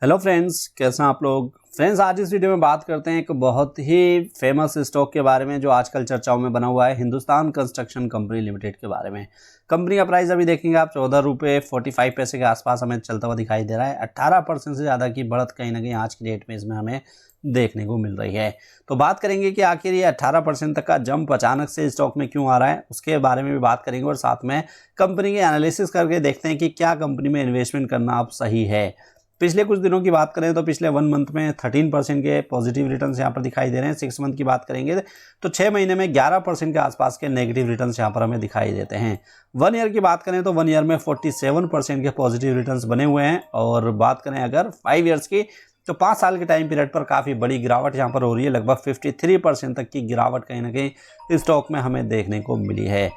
Hello friends, कैसे हैं आप लोग। फ्रेंड्स, आज इस वीडियो में बात करते हैं एक बहुत ही फेमस स्टॉक के बारे में जो आजकल चर्चाओं में बना हुआ है, हिंदुस्तान कंस्ट्रक्शन कंपनी लिमिटेड के बारे में। कंपनी का प्राइस अभी देखेंगे आप 14 रुपये 45 पैसे के आसपास हमें चलता हुआ दिखाई दे रहा है। 18% से ज़्यादा की बढ़त कहीं ना कहीं आज की डेट में इसमें हमें देखने को मिल रही है। तो बात करेंगे कि आखिर ये 18% तक का जंप अचानक से स्टॉक में क्यों आ रहा है, उसके बारे में भी बात करेंगे और साथ में कंपनी के एनालिसिस करके देखते हैं कि क्या कंपनी में इन्वेस्टमेंट करना अब सही है। पिछले कुछ दिनों की बात करें तो पिछले 1 मंथ में 13% के पॉजिटिव रिटर्न्स यहाँ पर दिखाई दे रहे हैं। 6 मंथ की बात करेंगे तो 6 महीने में 11% के आसपास के नेगेटिव रिटर्न्स यहाँ पर हमें दिखाई देते हैं। 1 ईयर की बात करें तो 1 ईयर में 47% के पॉजिटिव रिटर्न्स बने हुए हैं। और बात करें अगर 5 ईयर्स की तो 5 साल के टाइम पीरियड पर काफ़ी बड़ी गिरावट यहाँ पर हो रही है। लगभग 53% तक की गिरावट कहीं ना कहीं स्टॉक में हमें देखने को मिली है।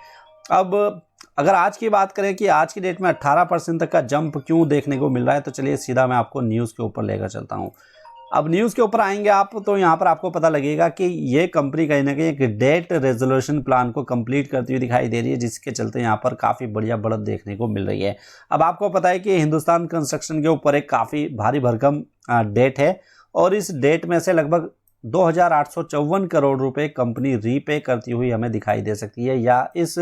अब अगर आज की बात करें कि आज की डेट में 18% तक का जंप क्यों देखने को मिल रहा है, तो चलिए सीधा मैं आपको न्यूज़ के ऊपर लेकर चलता हूं। अब न्यूज़ के ऊपर आएंगे आप तो यहाँ पर आपको पता लगेगा कि ये कंपनी कहीं ना कहीं एक डेट रेजोल्यूशन प्लान को कंप्लीट करती हुई दिखाई दे रही है, जिसके चलते यहाँ पर काफ़ी बढ़िया बढ़त देखने को मिल रही है। अब आपको पता है कि हिंदुस्तान कंस्ट्रक्शन के ऊपर एक काफ़ी भारी भरकम डेट है और इस डेट में से लगभग 2854 करोड़ रुपए कंपनी रीपे करती हुई हमें दिखाई दे सकती है, या इस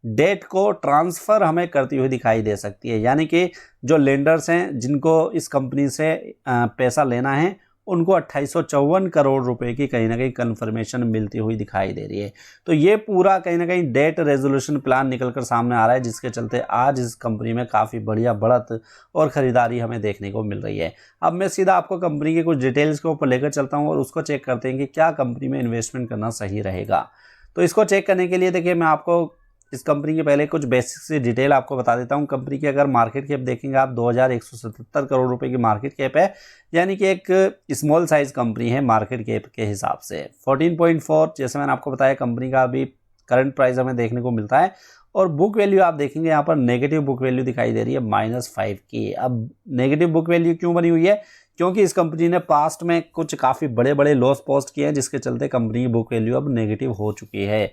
डेट को ट्रांसफ़र हमें करती हुई दिखाई दे सकती है। यानी कि जो लेंडर्स हैं जिनको इस कंपनी से पैसा लेना है, उनको 2854 करोड़ रुपए की कहीं ना कहीं कन्फर्मेशन मिलती हुई दिखाई दे रही है। तो ये पूरा कहीं ना कहीं डेट रेजोल्यूशन प्लान निकलकर सामने आ रहा है, जिसके चलते आज इस कंपनी में काफ़ी बढ़िया बढ़त और ख़रीदारी हमें देखने को मिल रही है। अब मैं सीधा आपको कंपनी के कुछ डिटेल्स के ऊपर लेकर चलता हूँ और उसको चेक करते हैं कि क्या कंपनी में इन्वेस्टमेंट करना सही रहेगा। तो इसको चेक करने के लिए देखिए, मैं आपको इस कंपनी के पहले कुछ बेसिक से डिटेल आपको बता देता हूं। कंपनी की अगर मार्केट कैप देखेंगे आप 2177 करोड़ रुपए की मार्केट कैप है, यानी कि एक स्मॉल साइज कंपनी है मार्केट कैप के हिसाब से। 14.4 जैसे मैंने आपको बताया कंपनी का अभी करंट प्राइस हमें देखने को मिलता है। और बुक वैल्यू आप देखेंगे यहाँ पर नेगेटिव बुक वैल्यू दिखाई दे रही है -5 की। अब नेगेटिव बुक वैल्यू क्यों बनी हुई है? क्योंकि इस कंपनी ने पास्ट में कुछ काफ़ी बड़े बड़े लॉस पोस्ट किए हैं, जिसके चलते कंपनी की बुक वैल्यू अब नेगेटिव हो चुकी है।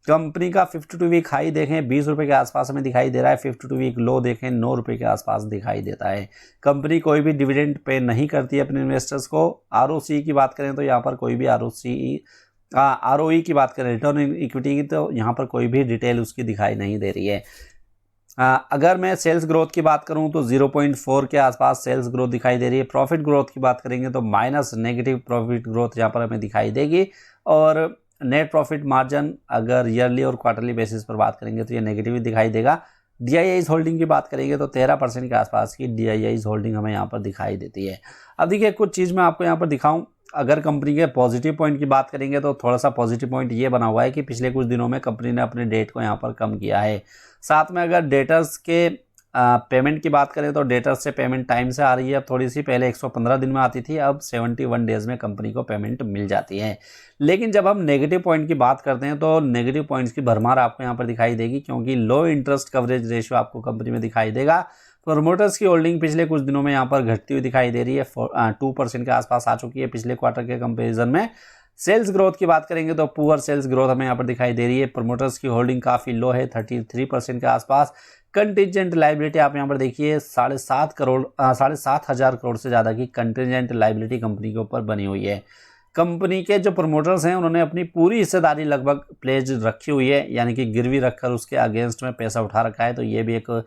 कंपनी का 52 वीक हाई देखें 20 रुपये के आसपास हमें दिखाई दे रहा है। 52 वीक लो देखें 9 रुपये के आसपास दिखाई देता है। कंपनी कोई भी डिविडेंड पे नहीं करती है अपने इन्वेस्टर्स को। आरओसी की बात करें तो यहाँ पर कोई भी आरओई की बात करें, रिटर्न इन इक्विटी की, तो यहाँ पर कोई भी डिटेल उसकी दिखाई नहीं दे रही है। अगर मैं सेल्स ग्रोथ की बात करूं तो 0.4 के आसपास सेल्स ग्रोथ दिखाई दे रही है। प्रॉफिट ग्रोथ की बात करेंगे तो माइनस नेगेटिव प्रॉफिट ग्रोथ यहाँ पर हमें दिखाई देगी। और नेट प्रॉफिट मार्जिन अगर ईयरली और क्वार्टरली बेसिस पर बात करेंगे तो ये नेगेटिव ही दिखाई देगा। डीआईआईज होल्डिंग की बात करेंगे तो 13% के आसपास की डीआईआईज होल्डिंग हमें यहाँ पर दिखाई देती है। अब देखिए कुछ चीज़ मैं आपको यहाँ पर दिखाऊं। अगर कंपनी के पॉजिटिव पॉइंट की बात करेंगे तो थोड़ा सा पॉजिटिव पॉइंट ये बना हुआ है कि पिछले कुछ दिनों में कंपनी ने अपने डेट को यहाँ पर कम किया है। साथ में अगर डेटर्स के पेमेंट की बात करें तो डेटर्स से पेमेंट टाइम से आ रही है। अब थोड़ी सी पहले 115 दिन में आती थी, अब 71 डेज़ में कंपनी को पेमेंट मिल जाती है। लेकिन जब हम नेगेटिव पॉइंट की बात करते हैं तो नेगेटिव पॉइंट्स की भरमार आपको यहाँ पर दिखाई देगी, क्योंकि लो इंटरेस्ट कवरेज रेशियो आपको कंपनी में दिखाई देगा। प्रोमोटर्स की होल्डिंग पिछले कुछ दिनों में यहाँ पर घटती हुई दिखाई दे रही है। 2% के आसपास आ चुकी है पिछले क्वार्टर के कंपेरिजन में। सेल्स ग्रोथ की बात करेंगे तो पुअर सेल्स ग्रोथ हमें यहाँ पर दिखाई दे रही है। प्रमोटर्स की होल्डिंग काफ़ी लो है, 33% के आसपास। कंटिजेंट लाइबिलिटी आप यहाँ पर देखिए 7,500 करोड़ से ज़्यादा की कंटिजेंट लाइबिलिटी कंपनी के ऊपर बनी हुई है। कंपनी के जो प्रमोटर्स हैं उन्होंने अपनी पूरी हिस्सेदारी लगभग प्लेज रखी हुई है, यानी कि गिरवी रखकर उसके अगेंस्ट में पैसा उठा रखा है। तो ये भी एक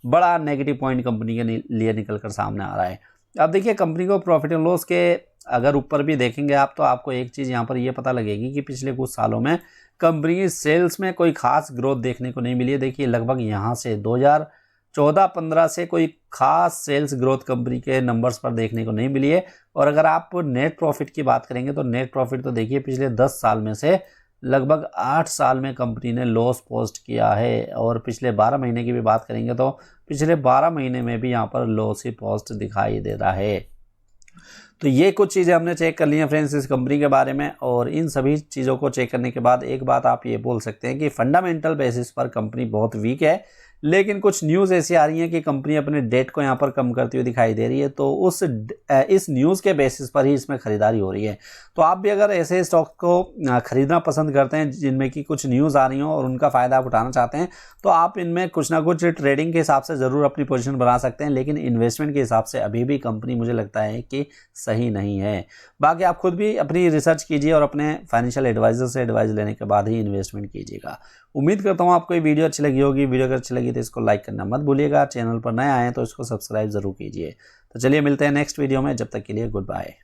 बड़ा नेगेटिव पॉइंट कंपनी के लिए निकल कर सामने आ रहा है। अब देखिए कंपनी को प्रॉफिट एंड लॉस के अगर ऊपर भी देखेंगे आप तो आपको एक चीज़ यहाँ पर ये पता लगेगी कि पिछले कुछ सालों में कंपनी की सेल्स में कोई खास ग्रोथ देखने को नहीं मिली है। देखिए लगभग यहाँ से 2014-15 से कोई खास सेल्स ग्रोथ कंपनी के नंबर्स पर देखने को नहीं मिली है। और अगर आप नेट प्रॉफिट की बात करेंगे तो नेट प्रॉफिट तो देखिए पिछले 10 साल में से लगभग 8 साल में कंपनी ने लॉस पोस्ट किया है। और पिछले 12 महीने की भी बात करेंगे तो पिछले 12 महीने में भी यहाँ पर लॉस ही पोस्ट दिखाई दे रहा है। तो ये कुछ चीज़ें हमने चेक कर ली हैं फ्रेंड्स इस कंपनी के बारे में। और इन सभी चीज़ों को चेक करने के बाद एक बात आप ये बोल सकते हैं कि फंडामेंटल बेसिस पर कंपनी बहुत वीक है, लेकिन कुछ न्यूज़ ऐसी आ रही हैं कि कंपनी अपने डेट को यहाँ पर कम करती हुई दिखाई दे रही है, तो इस न्यूज़ के बेसिस पर ही इसमें खरीदारी हो रही है। तो आप भी अगर ऐसे स्टॉक को खरीदना पसंद करते हैं जिनमें कि कुछ न्यूज़ आ रही हो और उनका फ़ायदा आप उठाना चाहते हैं, तो आप इनमें कुछ ना कुछ ट्रेडिंग के हिसाब से ज़रूर अपनी पोजीशन बना सकते हैं, लेकिन इन्वेस्टमेंट के हिसाब से अभी भी कंपनी मुझे लगता है कि सही नहीं है। बाकी आप खुद भी अपनी रिसर्च कीजिए और अपने फाइनेंशियल एडवाइज़र से एडवाइस लेने के बाद ही इन्वेस्टमेंट कीजिएगा। उम्मीद करता हूँ आपको ये वीडियो अच्छी लगी होगी। वीडियो अगर अच्छी लगी तो इसको लाइक करना मत भूलिएगा। चैनल पर नए आए हैं तो इसको सब्सक्राइब ज़रूर कीजिए। तो चलिए मिलते हैं नेक्स्ट वीडियो में, जब तक के लिए गुड बाय।